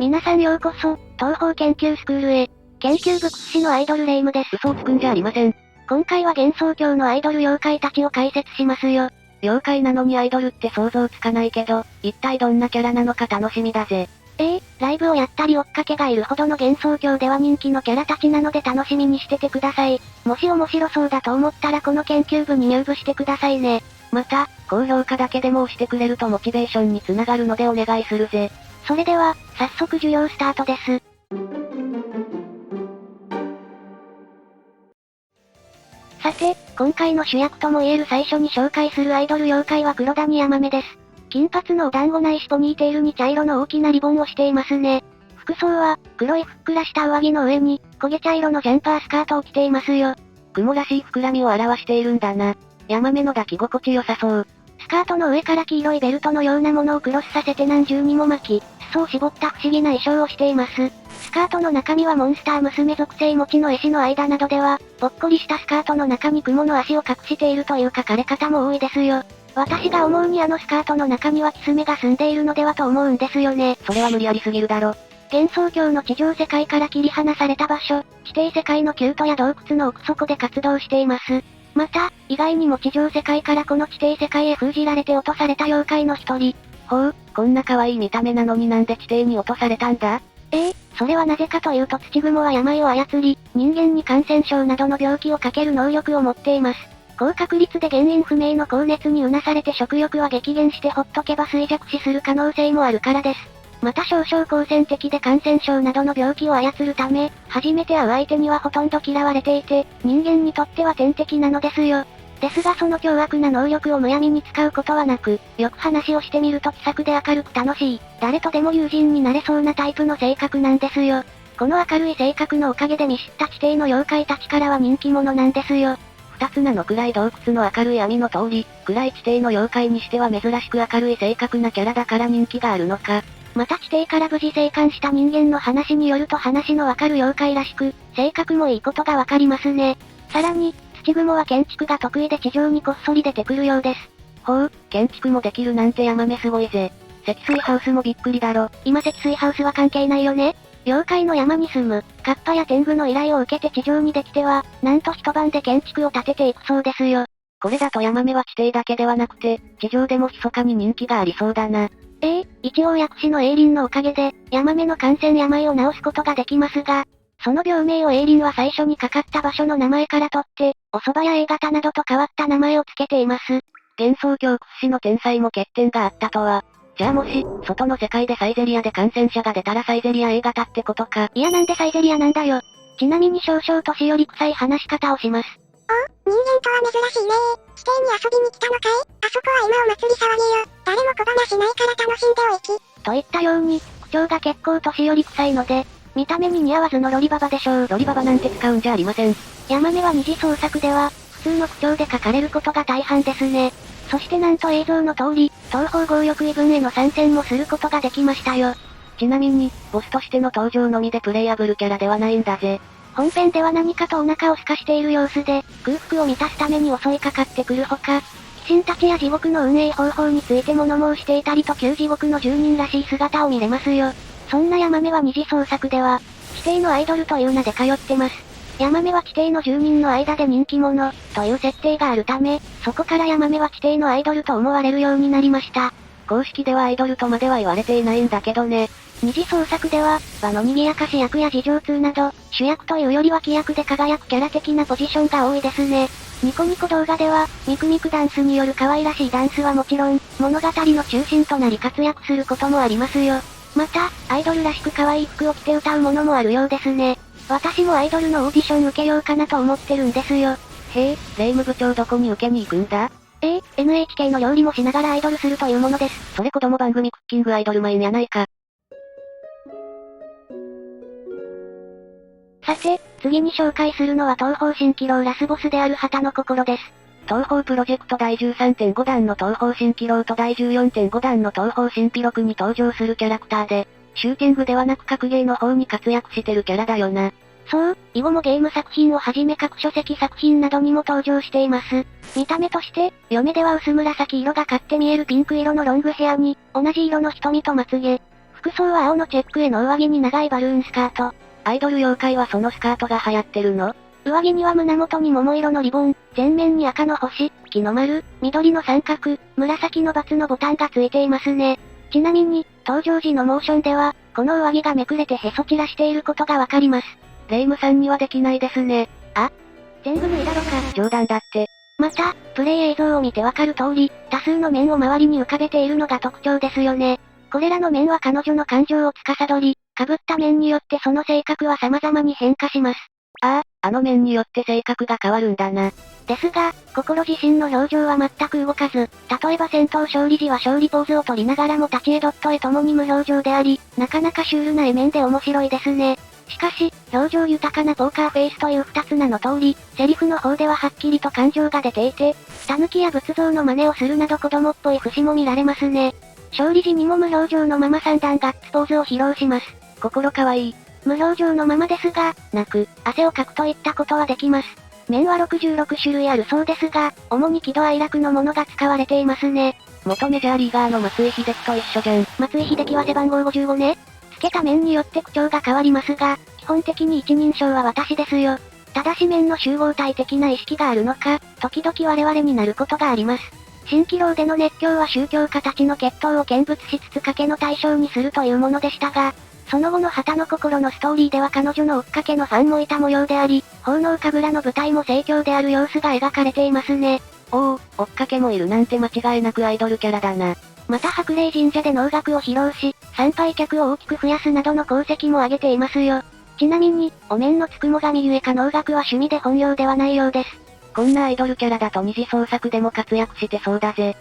皆さんようこそ、東方研究スクールへ。研究部屈指のアイドルレイムです。嘘をつくんじゃありません。今回は幻想郷のアイドル妖怪たちを解説しますよ。妖怪なのにアイドルって想像つかないけど、一体どんなキャラなのか楽しみだぜ。ライブをやったり追っかけがいるほどの幻想郷では人気のキャラたちなので楽しみにしててください。もし面白そうだと思ったらこの研究部に入部してくださいね。また、高評価だけでも押してくれるとモチベーションにつながるのでお願いするぜ。それでは、早速授業スタートです。さて、今回の主役とも言える最初に紹介するアイドル妖怪は黒谷ヤマメです。金髪のお団子ないしポニーテールに茶色の大きなリボンをしていますね。服装は、黒いふっくらした上着の上に、焦げ茶色のジャンパースカートを着ていますよ。雲らしい膨らみを表しているんだな。ヤマメの抱き心地良さそう。スカートの上から黄色いベルトのようなものをクロスさせて何重にも巻き、裾を絞った不思議な衣装をしています。スカートの中身はモンスター娘属性持ちの絵師の間などでは、ぽっこりしたスカートの中に雲の足を隠しているという書かれ方も多いですよ。私が思うにあのスカートの中にはキスメが住んでいるのではと思うんですよね。それは無理やりすぎるだろ。幻想郷の地上世界から切り離された場所、地底世界のキュートや洞窟の奥底で活動しています。また、意外にも地上世界からこの地底世界へ封じられて落とされた妖怪の一人。ほう、こんな可愛い見た目なのになんで地底に落とされたんだ？それはなぜかというと土雲は病を操り、人間に感染症などの病気をかける能力を持っています。高確率で原因不明の高熱にうなされて食欲は激減してほっとけば衰弱死する可能性もあるからです。また少々好戦的で感染症などの病気を操るため、初めて会う相手にはほとんど嫌われていて、人間にとっては天敵なのですよ。ですがその凶悪な能力をむやみに使うことはなく、よく話をしてみると気さくで明るく楽しい、誰とでも友人になれそうなタイプの性格なんですよ。この明るい性格のおかげで見知った地底の妖怪たちからは人気者なんですよ。二つ名の暗い洞窟の明るい網の通り、暗い地底の妖怪にしては珍しく明るい性格なキャラだから人気があるのか。また地底から無事生還した人間の話によると話のわかる妖怪らしく、性格もいいことがわかりますね。さらに、土雲は建築が得意で地上にこっそり出てくるようです。ほう、建築もできるなんてヤマメすごいぜ。積水ハウスもびっくりだろ。今積水ハウスは関係ないよね。妖怪の山に住む、カッパや天狗の依頼を受けて地上にできては、なんと一晩で建築を建てていくそうですよ。これだとヤマメは地底だけではなくて、地上でも密かに人気がありそうだな。一応薬師のエイリンのおかげで、ヤマメの感染病を治すことができますが、その病名をエイリンは最初にかかった場所の名前から取って、お蕎麦や A 型などと変わった名前を付けています。幻想郷屈指の天才も欠点があったとは。じゃあもし、外の世界でサイゼリアで感染者が出たらサイゼリア A 型ってことか。いやなんでサイゼリアなんだよ。ちなみに少々年寄り臭い話し方をします。人間とは珍しいね。地底に遊びに来たのかい？あそこは今お祭り騒ぎよ。誰も小話しないから楽しんでおいき。といったように、口調が結構年寄り臭いので、見た目に似合わずのロリババでしょう。ロリババなんて使うんじゃありません。ヤマメは二次創作では、普通の口調で書かれることが大半ですね。そしてなんと映像の通り、東方強力異分への参戦もすることができましたよ。ちなみに、ボスとしての登場のみでプレイヤブルキャラではないんだぜ。本編では何かとお腹を空かしている様子で、空腹を満たすために襲いかかってくるほか、鬼神たちや地獄の運営方法について物申していたりと旧地獄の住人らしい姿を見れますよ。そんなヤマメは二次創作では、地底のアイドルという名で通ってます。ヤマメは地底の住人の間で人気者、という設定があるため、そこからヤマメは地底のアイドルと思われるようになりました。公式ではアイドルとまでは言われていないんだけどね。二次創作では、場の賑やかし役や事情通など、主役というよりは脇役で輝くキャラ的なポジションが多いですね。ニコニコ動画では、ミクミクダンスによる可愛らしいダンスはもちろん、物語の中心となり活躍することもありますよ。また、アイドルらしく可愛い服を着て歌うものもあるようですね。私もアイドルのオーディション受けようかなと思ってるんですよ。へえ、霊夢部長どこに受けに行くんだ？NHK の料理もしながらアイドルするというものです。それ子供番組クッキングアイドルマインやないか。さて、次に紹介するのは東方神起楼ラスボスである旗の心です。東方プロジェクト第 13.5 弾の東方神起楼と第 14.5 弾の東方神秘録に登場するキャラクターで、シューティングではなく格ゲーの方に活躍してるキャラだよな。そう、以後もゲーム作品をはじめ各書籍作品などにも登場しています。見た目として、嫁では薄紫色がかって見えるピンク色のロングヘアに、同じ色の瞳とまつげ。服装は青のチェックへの上着に長いバルーンスカート。アイドル妖怪はそのスカートが流行ってるの？上着には胸元に桃色のリボン、前面に赤の星、木の丸、緑の三角、紫の×のボタンがついていますね。ちなみに、登場時のモーションでは、この上着がめくれてへそ散らしていることがわかります。レイムさんにはできないですね。全部脱いだろか。冗談だって。また、プレイ映像を見てわかる通り、多数の面を周りに浮かべているのが特徴ですよね。これらの面は彼女の感情を司り、被った面によってその性格は様々に変化します。あの面によって性格が変わるんだな。ですが、心自身の表情は全く動かず、例えば戦闘勝利時は勝利ポーズを取りながらも立ち絵ドットへ共に無表情であり、なかなかシュールな絵面で面白いですね。しかし、表情豊かなポーカーフェイスという二つ名の通り、セリフの方でははっきりと感情が出ていて、狸や仏像の真似をするなど子供っぽい節も見られますね。勝利時にも無表情のまま3段ガッツポーズを披露します。心かわいい。無表情のままですが、泣く、汗をかくといったことはできます。面は66種類あるそうですが、主に喜怒哀楽のものが使われていますね。元メジャーリーガーの松井秀喜と一緒じゃん。松井秀喜は背番号55ね。つけた面によって口調が変わりますが、基本的に一人称は私ですよ。ただし面の集合体的な意識があるのか、時々我々になることがあります。蜃気楼での熱狂は宗教家たちの血統を見物しつつ賭けの対象にするというものでしたが、その後の旗の心のストーリーでは彼女の追っかけのファンもいた模様であり、奉納神楽の舞台も盛況である様子が描かれていますね。追っかけもいるなんて間違いなくアイドルキャラだな。また白麗神社で能楽を披露し、参拝客を大きく増やすなどの功績も挙げていますよ。ちなみに、お面のつくも神ゆえか能楽は趣味で本業ではないようです。こんなアイドルキャラだと二次創作でも活躍してそうだぜ。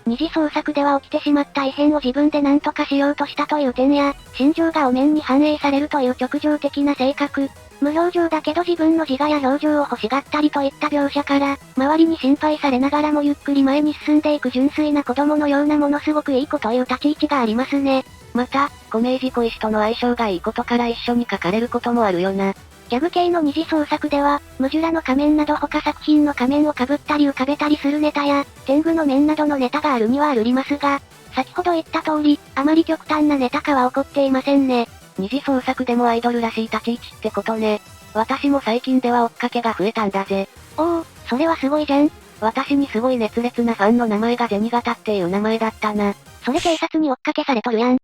二次創作では起きてしまった異変を自分で何とかしようとしたという点や、心情がお面に反映されるという直情的な性格、無表情だけど自分の自我や表情を欲しがったりといった描写から、周りに心配されながらもゆっくり前に進んでいく純粋な子供のようなものすごくいい子という立ち位置がありますね。また、コメージ小石との相性がいいことから一緒に書かれることもあるよな。ギャグ系の二次創作では、ムジュラの仮面など他作品の仮面を被ったり浮かべたりするネタや、天狗の面などのネタがあるにはありますが、先ほど言った通り、あまり極端なネタ化は起こっていませんね。二次創作でもアイドルらしい立ち位置ってことね。私も最近では追っかけが増えたんだぜ。それはすごいじゃん。私にすごい熱烈なファンの名前が銭形っていう名前だったな。それ警察に追っかけされとるやん。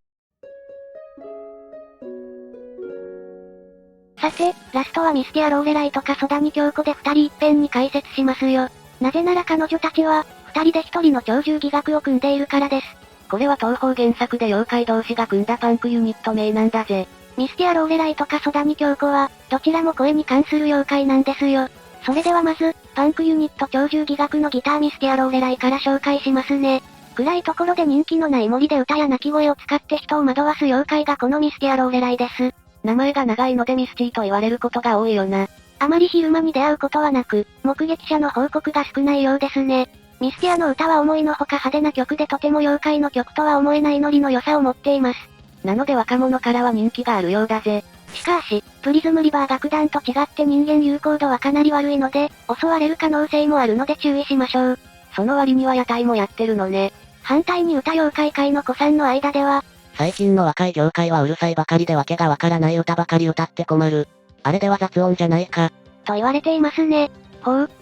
さて、ラストはミスティア・ローレライとかソダニ京子で二人いっぺんに解説しますよ。なぜなら彼女たちは、二人で一人の鳥獣戯楽を組んでいるからです。これは東方原作で妖怪同士が組んだパンクユニット名なんだぜ。ミスティア・ローレライとかソダニ京子は、どちらも声に関する妖怪なんですよ。それではまず、パンクユニット鳥獣戯楽のギターミスティア・ローレライから紹介しますね。暗いところで人気のない森で歌や鳴き声を使って人を惑わす妖怪がこのミスティア・ローレライです。名前が長いのでミスチーと言われることが多いよな。あまり昼間に出会うことはなく、目撃者の報告が少ないようですね。ミスティアの歌は思いのほか派手な曲でとても妖怪の曲とは思えないノリの良さを持っています。なので若者からは人気があるようだぜ。しかし、プリズムリバー楽団と違って人間有効度はかなり悪いので、襲われる可能性もあるので注意しましょう。その割には屋台もやってるのね。反対に歌妖怪界の子さんの間では、最近の若い業界はうるさいばかりでわけがわからない歌ばかり歌って困る。あれでは雑音じゃないか。と言われていますね。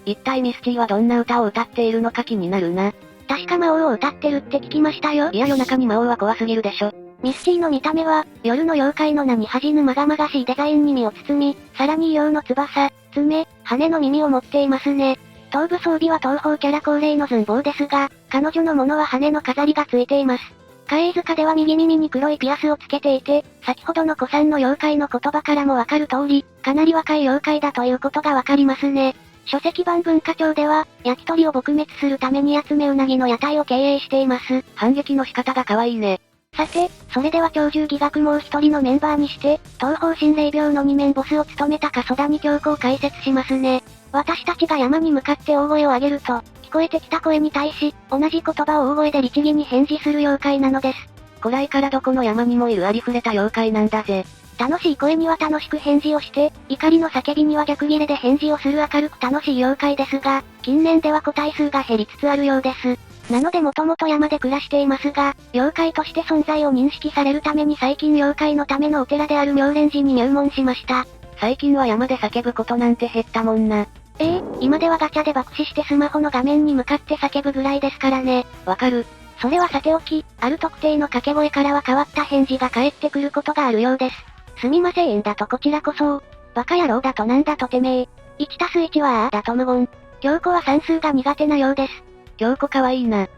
一体ミスチーはどんな歌を歌っているのか気になるな。確か魔王を歌ってるって聞きましたよ。いや夜中に魔王は怖すぎるでしょ。ミスチーの見た目は、夜の妖怪の名に恥じぬまがまがしいデザインに身を包み、さらに異様の翼、爪、羽の耳を持っていますね。頭部装備は東方キャラ恒例の寸法ですが、彼女のものは羽の飾りがついています。怪異塚では右耳に黒いピアスをつけていて、先ほどの古参の妖怪の言葉からもわかる通り、かなり若い妖怪だということがわかりますね。書籍版文化庁では、焼き鳥を撲滅するために集めうなぎの屋台を経営しています。反撃の仕方が可愛いね。さて、それでは鳥獣戯楽もう一人のメンバーにして、東方神霊廟の二面ボスを務めた笠谷京子を解説しますね。私たちが山に向かって大声を上げると、聞こえてきた声に対し、同じ言葉を大声で律儀に返事する妖怪なのです。古来からどこの山にもいるありふれた妖怪なんだぜ。楽しい声には楽しく返事をして、怒りの叫びには逆ギレで返事をする明るく楽しい妖怪ですが、近年では個体数が減りつつあるようです。なのでもともと山で暮らしていますが、妖怪として存在を認識されるために最近妖怪のためのお寺である妙蓮寺に入門しました。最近は山で叫ぶことなんて減ったもんな。今ではガチャで爆死してスマホの画面に向かって叫ぶぐらいですからね。わかる。それはさておき、ある特定の掛け声からは変わった返事が返ってくることがあるようです。すみませんだとこちらこそ。バカ野郎だとなんだとてめえ。1+1はだと無言。京子は算数が苦手なようです。京子かわいいな。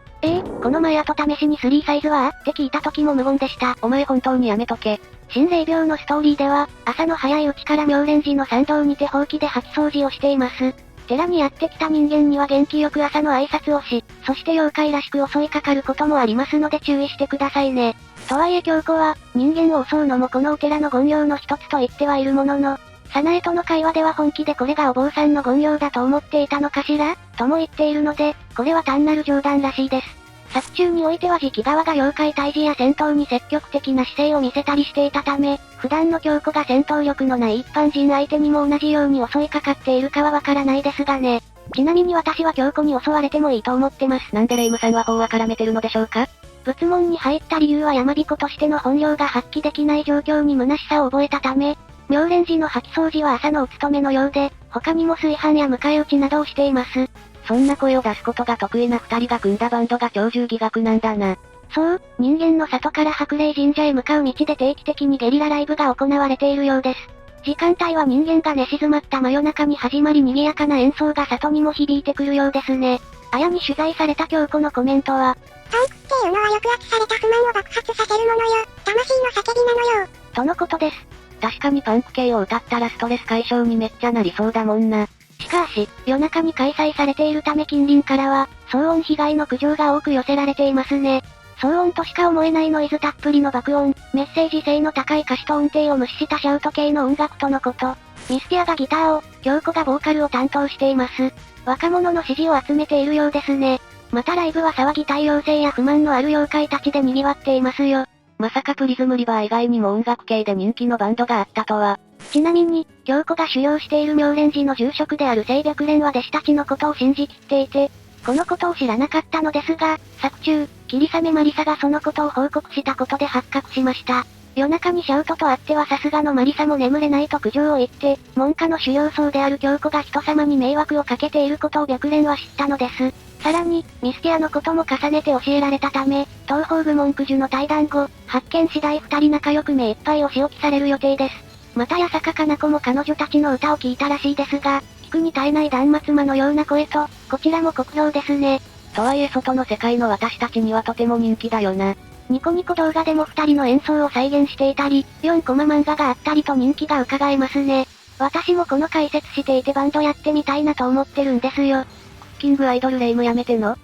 この前後試しに3サイズはって聞いた時も無言でした。お前本当にやめとけ。新霊廟のストーリーでは、朝の早いうちから妙蓮寺の参道にてほうきで掃き掃除をしています。寺にやってきた人間には元気よく朝の挨拶をし、そして妖怪らしく襲いかかることもありますので注意してくださいね。とはいえ京子は、人間を襲うのもこのお寺の言用の一つと言ってはいるものの、早苗との会話では本気でこれがお坊さんの言用だと思っていたのかしらとも言っているので、これは単なる冗談らしいです。作中においては次期側が妖怪退治や戦闘に積極的な姿勢を見せたりしていたため、普段の京子が戦闘力のない一般人相手にも同じように襲いかかっているかはわからないですがね。ちなみに私は京子に襲われてもいいと思ってます。なんでレイムさんは法は絡めてるのでしょうか？仏門に入った理由は山彦としての本領が発揮できない状況に虚しさを覚えたため、妙蓮寺の掃き掃除は朝のお勤めのようで、他にも炊飯や迎え撃ちなどをしています。そんな声を出すことが得意な二人が組んだバンドが鳥獣戯楽なんだな。そう、人間の里から白霊神社へ向かう道で定期的にゲリラライブが行われているようです。時間帯は人間が寝静まった真夜中に始まり賑やかな演奏が里にも響いてくるようですね。あやに取材された京子のコメントは、パンクっていうのは抑圧された不満を爆発させるものよ。魂の叫びなのよ。とのことです。確かにパンク系を歌ったらストレス解消にめっちゃなりそうだもんな。しかし、夜中に開催されているため近隣からは、騒音被害の苦情が多く寄せられていますね。騒音としか思えないノイズたっぷりの爆音、メッセージ性の高い歌詞と音程を無視したシャウト系の音楽とのこと。ミスティアがギターを、京子がボーカルを担当しています。若者の支持を集めているようですね。またライブは騒ぎたい妖精や不満のある妖怪たちで賑わっていますよ。まさかプリズムリバー以外にも音楽系で人気のバンドがあったとは。ちなみに、京子が修行している妙蓮寺の住職である清白蓮は弟子たちのことを信じきっていて、このことを知らなかったのですが、作中、霧雨マリサがそのことを報告したことで発覚しました。夜中にシャウトとあってはさすがのマリサも眠れないと苦情を言って、門下の修行僧である京子が人様に迷惑をかけていることを白蓮は知ったのです。さらに、ミスティアのことも重ねて教えられたため、東方部門九樹の対談後、発見次第二人仲良く目いっぱいお仕置きされる予定です。また八坂かな子も彼女たちの歌を聴いたらしいですが、聞くに耐えない断末魔のような声と、こちらも酷評ですね。とはいえ外の世界の私たちにはとても人気だよな。ニコニコ動画でも二人の演奏を再現していたり、4コマ漫画があったりと人気が伺えますね。私もこの解説していてバンドやってみたいなと思ってるんですよ。クッキングアイドルレイムやめての？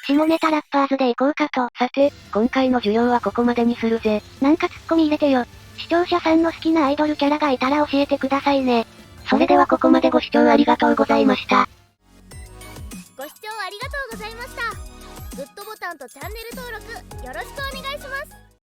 下ネタラッパーズで行こうかと。さて、今回の授業はここまでにするぜ。なんかツッコミ入れてよ。視聴者さんの好きなアイドルキャラがいたら教えてくださいね。それではここまでご視聴ありがとうございました。ご視聴ありがとうございました。グッドボタンとチャンネル登録よろしくお願いします。